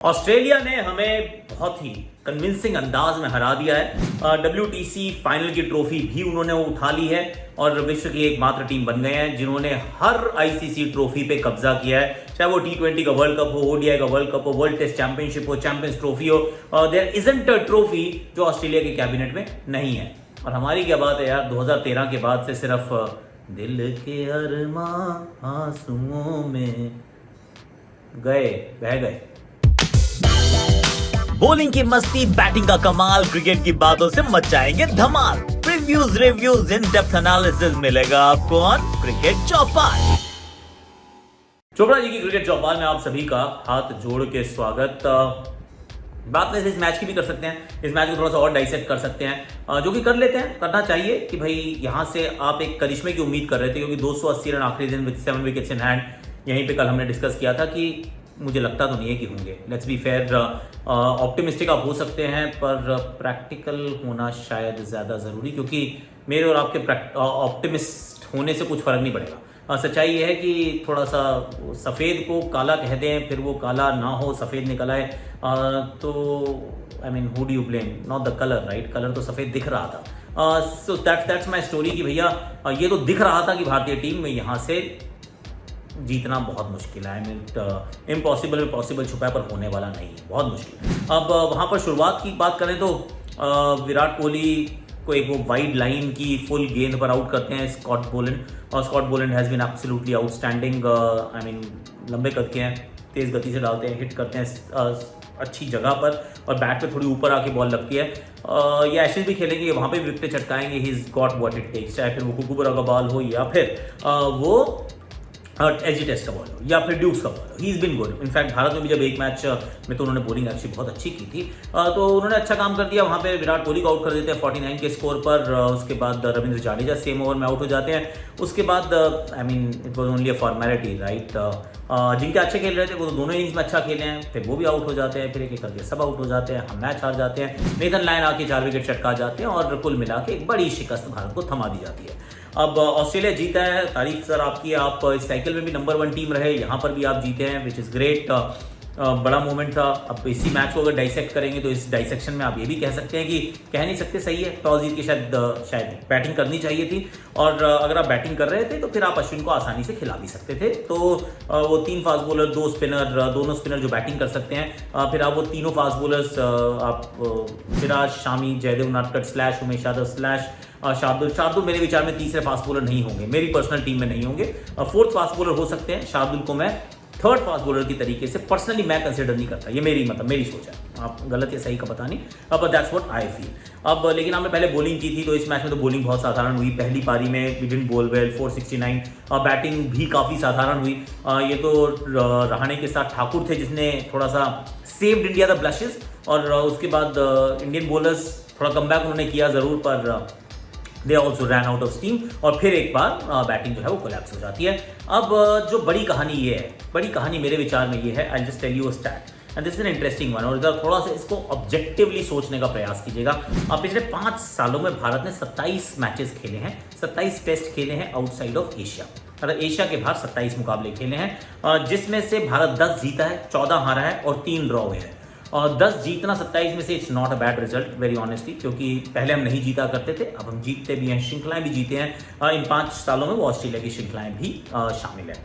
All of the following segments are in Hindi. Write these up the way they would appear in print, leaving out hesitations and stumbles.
ऑस्ट्रेलिया ने हमें बहुत ही कन्विंसिंग अंदाज में हरा दिया है। WTC फाइनल की ट्रॉफी भी उन्होंने उठा ली है और विश्व की एकमात्र टीम बन गए हैं जिन्होंने हर ICC ट्रॉफी पे कब्जा किया है, चाहे वो T20 का वर्ल्ड कप हो, ODI का वर्ल्ड कप हो, वर्ल्ड टेस्ट चैंपियनशिप हो, चैंपियंस ट्रॉफी हो। देयर इजंट अ ट्रॉफी जो ऑस्ट्रेलिया के कैबिनेट में नहीं है। और हमारी क्या बात है यार, 2013 के बाद से सिर्फ दिल के अरमां आंसुओं में बह गए। बॉलिंग की मस्ती, बैटिंग का कमाल, क्रिकेट की बातों से मचाएंगे धमाल। Previews, reviews, in depth analysis मिलेगा आपको ऑन क्रिकेट चौपाल। चोपड़ा जी की क्रिकेट चौपाल में आप सभी का हाथ जोड़ के स्वागत। बात वैसे इस मैच की भी कर सकते हैं, इस मैच को थोड़ा सा और डाइसेक्ट कर सकते हैं, जो कि कर लेते हैं, करना चाहिए कि भाई यहाँ से आप एक करिश्मे की उम्मीद कर रहे थे क्योंकि 280 रन आखिरी दिन विद 7 विकेट्स इन हैंड। यहीं पे कल हमने डिस्कस किया था कि मुझे लगता तो नहीं है कि होंगे। लेट्स बी फेयर, ऑप्टिमिस्टिक आप हो सकते हैं पर प्रैक्टिकल होना शायद ज़्यादा ज़रूरी, क्योंकि मेरे और आपके ऑप्टिमिस्ट होने से कुछ फ़र्क नहीं पड़ेगा। सच्चाई ये है कि थोड़ा सा सफ़ेद को काला कह दें, फिर वो काला ना हो, सफ़ेद निकल आए, तो I mean who do you blame, not the colour, right? Colour तो सफ़ेद दिख रहा था। सो दैट्स माई स्टोरी कि भैया ये तो दिख रहा था कि भारतीय टीम में यहाँ से जीतना बहुत मुश्किल है। आई मीन इम्पॉसिबल में पॉसिबल छुपा है पर होने वाला नहीं है, बहुत मुश्किल। अब वहाँ पर शुरुआत की बात करें तो विराट कोहली को एक वो वाइड लाइन की फुल गेंद पर आउट करते हैं स्कॉट बोलैंड, और Scott Boland has been absolutely outstanding. I mean लंबे कद के हैं, तेज़ गति से डालते हैं, हिट करते हैं अच्छी जगह पर और बैट पे थोड़ी ऊपर आके बॉल लगती है। ये एशेज भी खेलेंगे, वहाँ पे भी विकेट चटकाएंगे। He is got what it takes, चाहे फिर वो कुकुबरा का बॉल हो या फिर वो एजी टेस्ट का बॉल हो या फिर ड्यूक्स का बॉल हो। He is been good. In fact Bharat में भी जब एक मैच में तो उन्होंने बॉलिंग एक्चुअली बहुत अच्छी की थी, तो उन्होंने अच्छा काम कर दिया। वहाँ पे विराट कोहली को आउट कर देते हैं 49 के स्कोर पर। उसके बाद रविंद्र जाडेजा सेम ओवर में आउट हो जाते हैं। उसके बाद I mean it was only a formality, right? जिनके अच्छे खेल रहे थे वो तो दोनों इनिंग्स में अच्छा खेले हैं, फिर वो भी आउट हो जाते हैं, फिर एक एक करके सब आउट हो जाते हैं, हम मैच हार जाते हैं। नेथन लायन आके 4 विकेट चटका जाते हैं और कुल मिला के एक बड़ी शिकस्त भारत को थमा दी जाती है। अब ऑस्ट्रेलिया जीता है, तारीफ सर आपकी। आप इस साइकिल में भी नंबर 1 टीम रहे, यहाँ पर भी आप जीते हैं, विच इज़ ग्रेट। बड़ा मोमेंट था। अब इसी मैच को अगर डाइसेक्ट करेंगे तो इस डाइसेक्शन में आप ये भी कह सकते हैं कि कह नहीं सकते, सही है, टॉस जीत के शायद बैटिंग करनी चाहिए थी, और अगर आप बैटिंग कर रहे थे तो फिर आप अश्विन को आसानी से खिला भी सकते थे। तो वो 3 फास्ट बॉलर, 2 स्पिनर, दोनों स्पिनर जो बैटिंग कर सकते हैं, फिर आप वो तीनों फास्ट बॉलर्स, आप सिराज, शामी, जयदेव उनादकट स्लैश उमेश यादव स्लैश शार्दुल मेरे विचार में तीसरे फास्ट बॉलर नहीं होंगे, मेरी पर्सनल टीम में नहीं होंगे। 4th फास्ट बॉलर हो सकते हैं, शार्दुल को मैं 3rd फास्ट बॉलर की तरीके से पर्सनली मैं कंसिडर नहीं करता। ये मेरी सोच है, आप गलत या सही का पता नहीं, अब दैट्स व्हाट आई फील। अब लेकिन हमने पहले बॉलिंग की थी, तो इस मैच में तो बॉलिंग बहुत साधारण हुई। पहली पारी में we didn't bowl well, 469। Batting भी काफ़ी साधारण हुई। ये तो रहाणे के साथ ठाकुर थे जिसने थोड़ा सा सेव्ड इंडिया द ब्लशेस, और उसके बाद इंडियन बॉलर्स थोड़ा कमबैक उन्होंने किया ज़रूर, पर they also ran out of steam और फिर एक बार बैटिंग जो है वो कोलैप्स हो जाती है। अब जो बड़ी कहानी ये है, बड़ी कहानी मेरे विचार में ये है, I just tell you a stat and this is an interesting one, और इधर थोड़ा सा इसको ऑब्जेक्टिवली सोचने का प्रयास कीजिएगा। पिछले 5 सालों में भारत ने 27 मैचेस खेले हैं, 27 टेस्ट खेले हैं आउटसाइड ऑफ एशिया, मतलब एशिया के बाहर 27 मुकाबले खेले हैं, जिसमें से भारत 10 जीता है, 14 हारा है और 3 ड्रॉ हुए हैं। और 10 जीतना 27 में से it's not a bad result, very honestly, क्योंकि पहले हम नहीं जीता करते थे, अब हम जीतते भी हैं, श्रृंखलाएं भी जीते हैं। इन 5 सालों में वो ऑस्ट्रेलिया की श्रृंखलाएं भी शामिल है।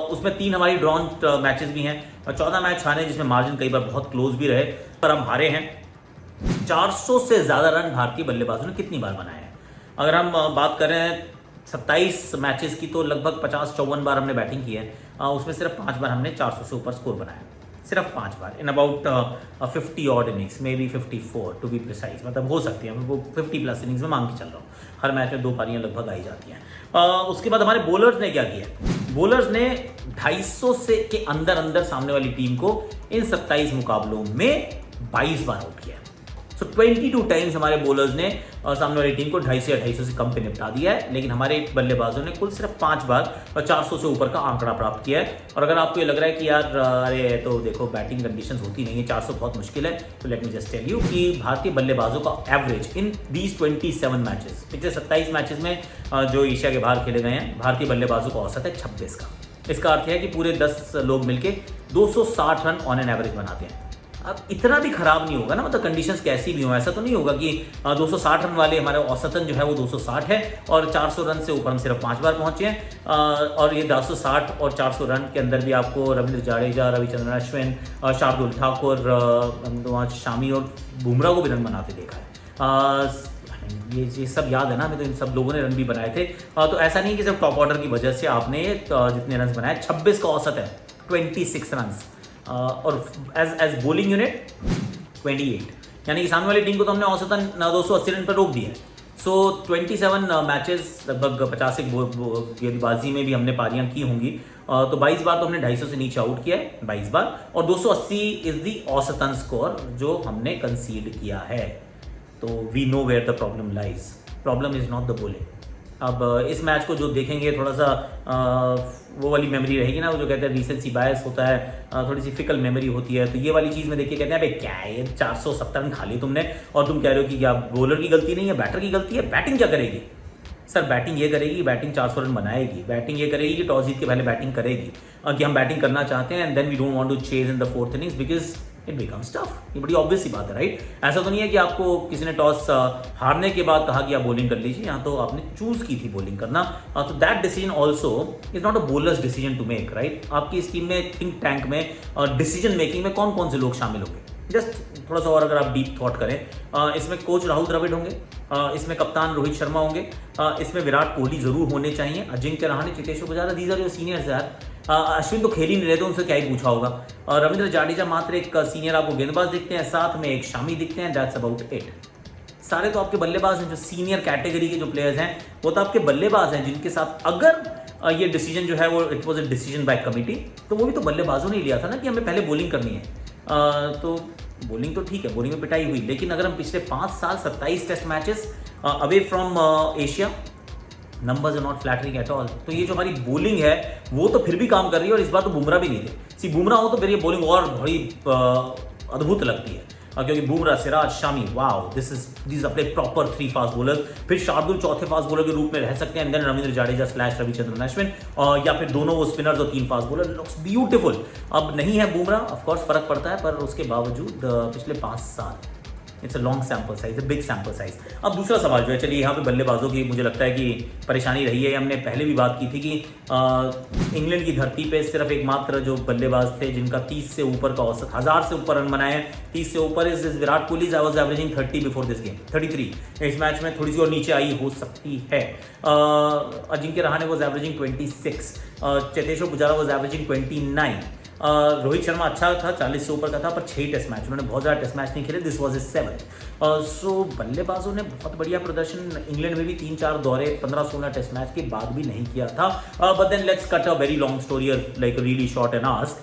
उसमें 3 हमारी ड्रॉन मैचेस भी हैं, 14 मैच हारे जिसमें मार्जिन कई बार बहुत क्लोज भी रहे, पर हम हारे हैं। 400 से ज़्यादा रन भारतीय बल्लेबाजों ने कितनी बार बनाए हैं? अगर हम बात करें 27 मैचेस की, तो लगभग 50-54 बार हमने बैटिंग की है, उसमें सिर्फ 5 बार हमने 400 से ऊपर स्कोर बनाया, सिर्फ 5 बार in about 50 odd innings, maybe 54 to be precise, मतलब हो सकती है, वो 50+ इनिंग्स में मांग के चल रहा हूँ। हर मैच में 2 पारियां लगभग आई जाती हैं। उसके बाद हमारे बॉलर्स ने क्या किया? बॉलर्स ने 250 से के अंदर सामने वाली टीम को इन 27 मुकाबलों में 22 बार आउट किया। सो 22 टाइम्स हमारे बॉलर्स ने सामने वाली टीम को 250 या 250 से कम पे निपटा दिया है, लेकिन हमारे बल्लेबाजों ने कुल सिर्फ 5 बार 400 से ऊपर का आंकड़ा प्राप्त किया है। और अगर आपको ये लग रहा है कि यार अरे तो देखो बैटिंग कंडीशंस होती नहीं है, 400 बहुत मुश्किल है, तो let me just tell you कि भारतीय बल्लेबाजों का एवरेज इन दीज 27 मैचेस, पिछले 27 मैचेस में जो एशिया के बाहर खेले गए हैं, भारतीय बल्लेबाजों का औसत है 26 का। इसका अर्थ है कि पूरे 10 लोग मिलके 260 रन ऑन एन एवरेज बनाते हैं। अब इतना भी खराब नहीं होगा ना, मतलब कंडीशंस कैसी भी हो, ऐसा तो नहीं होगा कि 260 रन वाले हमारे औसतन जो है वो 260 है और 400 रन से ऊपर हम सिर्फ 5 बार पहुंचे हैं। और ये 260 और 400 रन के अंदर भी आपको रविंद्र जाडेजा, रविचंद्रन अश्विन, शार्दुल ठाकुर, शामी और बुमराह को भी रन बनाते देखा है। ये सब याद है ना हमें, तो इन सब लोगों ने रन भी बनाए थे। तो ऐसा नहीं कि सिर्फ टॉप ऑर्डर की वजह से आपने जितने रन बनाए, 26 का औसत है, 26 रन। और एज बॉलिंग यूनिट 28, यानी कि सामने वाली टीम को तो हमने औसतन 280 रन पर रोक दिया है। सो 27 मैचेस, लगभग 50 गेंदबाजी में भी हमने पारियां की होंगी। तो 22 बार तो हमने 250 से नीचे आउट किया है, 22 बार, और 280 इज दी औसतन स्कोर जो हमने कंसीड किया है। तो we know where the problem lies, problem is not the bowling. अब इस मैच को जो देखेंगे, थोड़ा सा वो वाली मेमोरी रहेगी ना, वो जो कहते हैं रीसेंसी बायस होता है, थोड़ी सी फिकल मेमोरी होती है। तो ये वाली चीज़ में देखिए कहते हैं भाई क्या है, 470 रन खा ली तुमने और तुम कह रहे हो कि क्या बॉलर की गलती नहीं है, बैटर की गलती है। बैटिंग क्या करेगी सर? बैटिंग ये करेगी, बैटिंग 400 रन बनाएगी। बैटिंग ये करेगी कि टॉस जीत के पहले बैटिंग करेगी कि हम बैटिंग करना चाहते हैं, and then we don't want to chase in the fourth innings because it becomes tough. ये बड़ी ऑब्वियस सी बात है, राइट? ऐसा तो नहीं है कि आपको किसी ने टॉस हारने के बाद कहा कि आप बॉलिंग कर लीजिए, यहाँ तो आपने चूज की थी बॉलिंग करना। तो that decision also is not a bowler's decision to make, right? आपकी इस टीम में थिंक टैंक में डिसीजन मेकिंग में कौन कौन से लोग शामिल होंगे? जस्ट थोड़ा सा और अगर आप डीप थॉट करें, इसमें कोच राहुल द्रविड़ होंगे, इसमें कप्तान रोहित शर्मा होंगे, इसमें विराट कोहली जरूर होने चाहिए, Ajinkya Rahane, Cheteshwar Pujara, these are your seniors यार। अश्विन तो खेल ही नहीं रहे, तो उनसे क्या ही पूछा होगा। रविंद्र जाडेजा मात्र एक सीनियर आपको गेंदबाज दिखते हैं, साथ में एक शामी दिखते हैं, दैट्स अबाउट इट। सारे तो आपके बल्लेबाज हैं, जो सीनियर कैटेगरी के जो प्लेयर्स हैं वो तो आपके बल्लेबाज हैं, जिनके साथ अगर ये डिसीजन जो है वो it was a decision by committee, तो वो भी तो बल्लेबाजों ने लिया था ना कि हमें पहले बॉलिंग करनी है। तो बॉलिंग तो ठीक है, बॉलिंग में पिटाई हुई, लेकिन अगर हम पिछले 5 साल 27 test matches away from Asia, numbers are not flattering at all. तो ये जो हमारी बॉलिंग है वो तो फिर भी काम कर रही है, और इस बार तो बुमराह भी नहीं थे। सी बुमराह हो तो फिर ये बॉलिंग और बड़ी अद्भुत लगती है, क्योंकि बुमराह, सिराज, शामी, वाओ, दिस अपने प्रॉपर 3 फास्ट बॉलर्स। फिर शार्दुल चौथे फास्ट बॉलर के रूप में रह सकते हैं, देन रविंद्र जाडेजा / रविचंद्रन अश्विन, या फिर दोनों वो स्पिनर्स और 3 फास्ट बॉलर। Looks beautiful. अब नहीं है बुमराह, ऑफ कोर्स फर्क पड़ता है, पर उसके बावजूद पिछले 5 साल it's a long sample size, big sample size. अब दूसरा सवाल जो है, चलिए यहाँ पे बल्लेबाजों की मुझे लगता है कि परेशानी रही है। हमने पहले भी बात की थी कि इंग्लैंड की धरती पे सिर्फ एकमात्र जो बल्लेबाज थे जिनका 30 से ऊपर का औसत, 1000 से ऊपर रन बनाए, 30 से ऊपर is Virat Kohli. I was averaging 30 before this game, 33। इस मैच में थोड़ी सी और नीचे आई हो सकती है। Ajinkya Rahane was averaging 26, Cheteshwar Pujara was averaging 29, Rohit Sharma अच्छा था, 40 से ऊपर का था, पर 6 टेस्ट मैच, उन्होंने बहुत ज़्यादा टेस्ट मैच नहीं खेले, दिस वाज हिज 7th। सो बल्लेबाजों ने बहुत बढ़िया प्रदर्शन इंग्लैंड में भी 3-4 दौरे 15-16 टेस्ट मैच के बाद भी नहीं किया था। But then let's cut a very long story like really short and ask.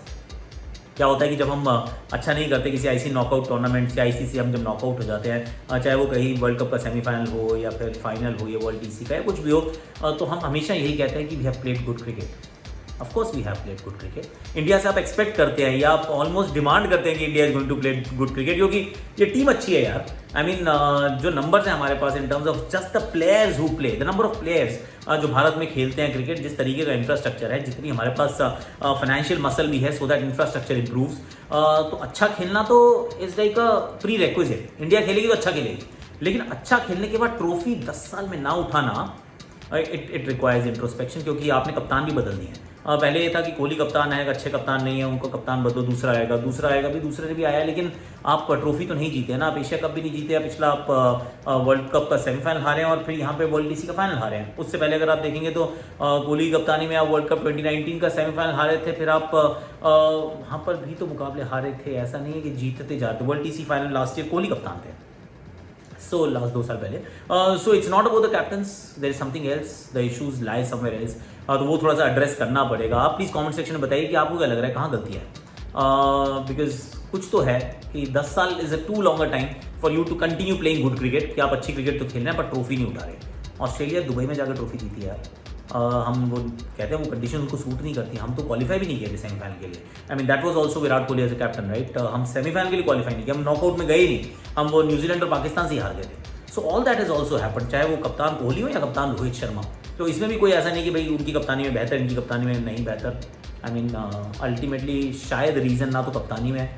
क्या होता है कि जब हम अच्छा नहीं करते किसी आईसी नॉकआउट टूर्नामेंट या आईसीसी हम जब नॉकआउट हो जाते हैं, चाहे वो कहीं वर्ल्ड कप का सेमीफाइनल हो या फिर फाइनल हो या वर्ल्ड टीसी का या कुछ भी हो, तो हम हमेशा यही कहते हैं कि we have played good cricket. Of course we have played good cricket. India से आप एक्सपेक्ट करते हैं या आप ऑलमोस्ट डिमांड करते हैं कि India is going to play good cricket, क्योंकि ये टीम अच्छी है यार। आई मीन जो नंबर्स हैं हमारे पास in terms of just the players who play, the number of players जो भारत में खेलते हैं क्रिकेट, जिस तरीके का इंफ्रास्ट्रक्चर है, जितनी हमारे पास फाइनेंशियल मसल भी है सो दैट इंफ्रास्ट्रक्चर इंप्रूव्स, तो अच्छा खेलना तो is like a pre requisite. India खेलेगी तो अच्छा खेलेगी, लेकिन अच्छा खेलने के बाद ट्रॉफी 10 साल में ना उठाना, इट रिक्वायर्स इंट्रोस्पेक्शन, क्योंकि आपने कप्तान भी बदल दिए हैं। पहले ये था कि कोहली कप्तान आएगा, अच्छे कप्तान नहीं है, उनको कप्तान बदलो, दूसरा आएगा भी, दूसरे ने भी आया, लेकिन आप ट्रॉफी तो नहीं जीते ना। आप एशिया कप भी नहीं जीते, पिछला आप वर्ल्ड कप का सेमीफाइनल हारे हैं और फिर यहाँ पे वर्ल्ड टीसी का फाइनल हारे हैं। उससे पहले अगर आप देखेंगे तो कोहली की कप्तानी में आप वर्ल्ड कप 2019 का सेमीफाइनल हारे थे, फिर आप वहाँ पर भी तो मुकाबले हारे थे, ऐसा नहीं है कि जीतते जाते। World TC final last year Kohli कप्तान थे, सो लास्ट 2 साल पहले। So it's not about the captains, there is something else, the issues lie somewhere else. तो वो थोड़ा सा एड्रेस करना पड़ेगा। आप प्लीज़ कमेंट सेक्शन में बताइए कि आपको क्या लग रहा है, कहाँ गलती है। बिकॉज कुछ तो है कि 10 साल is a too longer time for you to continue playing good cricket, कि आप अच्छी क्रिकेट तो खेल रहे हैं पर ट्रॉफी नहीं उठा रहे। ऑस्ट्रेलिया दुबई में जाकर ट्रॉफी जीती है। हम वो कहते हैं वो कंडीशन उनको सूट नहीं करती। हम तो क्वालिफाई भी नहीं किए थे सेमीफाइनल के लिए। I mean that was also Virat Kohli as a captain, right. हम सेमीफाइनल के लिए क्वालिफाई नहीं किए, हम नॉकआउट में गए ही नहीं, हम वो न्यूजीलैंड और पाकिस्तान से ही हार गए थे। So all that is also happen, चाहे वो कप्तान कोहली हो या कप्तान रोहित शर्मा। तो इसमें भी कोई ऐसा नहीं कि भाई उनकी कप्तानी में बेहतर, इनकी कप्तानी में नहीं बेहतर। आई मीन अल्टीमेटली शायद रीज़न ना तो कप्तानी में है,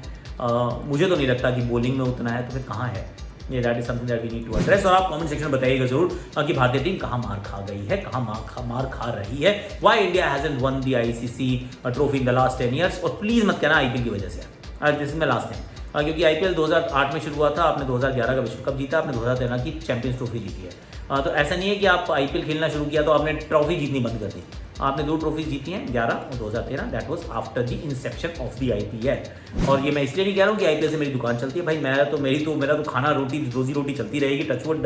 मुझे तो नहीं लगता कि बॉलिंग में उतना है, तो फिर कहाँ है ये? That is something that we need to address. और आप कमेंट सेक्शन में बताइएगा जरूर कि भारतीय टीम कहाँ मार खा गई है, कहाँ मार खा रही है, why India hasn't one the ICC trophy in the last 10 years. और प्लीज़ मत कहना आईपीएल की वजह से, जिसमें लास्ट है, क्योंकि आईपीएल 2008 में शुरू हुआ था, आपने 2011 का विश्व कप जीता, आपने 2013 की चैंपियंस ट्रॉफी जीती है। तो ऐसा नहीं है कि आप आईपीएल खेलना शुरू किया तो आपने ट्रॉफी जीतनी बंद कर दी। आपने 2 ट्रॉफी जीती हैं, 11 और 2013, that was after the Inception of the IPL. और ये मैं इसलिए नहीं कह रहा हूँ कि आईपीएल से मेरी दुकान चलती है, भाई मेरा तो खाना रोटी रोजी रोटी चलती रहेगी, टचवुड।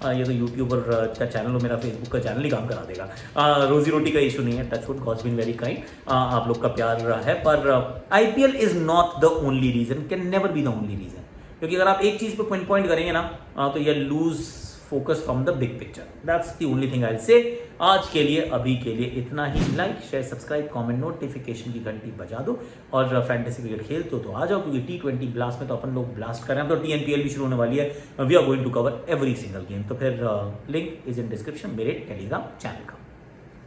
ये तो यूट्यूबर का चैनल हो, मेरा फेसबुक का चैनल ही काम करा देगा। रोजी रोटी का इशू नहीं है, touchwood, God's been very kind, आप लोग का प्यार है। पर IPL is not the only reason, can never be the only reason, क्योंकि अगर आप एक चीज़ पे पॉइंट करेंगे ना तो ये lose focus from the big picture, that's the only thing I will say. आज के लिए, अभी के लिए इतना ही। Like, share, subscribe, comment, notification की घंटी बजा दो। और फैंटेसी क्रिकेट खेलते हो तो आ जाओ, क्योंकि T20 ब्लास्ट में तो अपन लोग ब्लास्ट कर रहे हैं। तो TNPL भी शुरू होने वाली है, we are going to cover every single game. तो फिर लिंक इज इन डिस्क्रिप्शन मेरे टेलीग्राम चैनल का।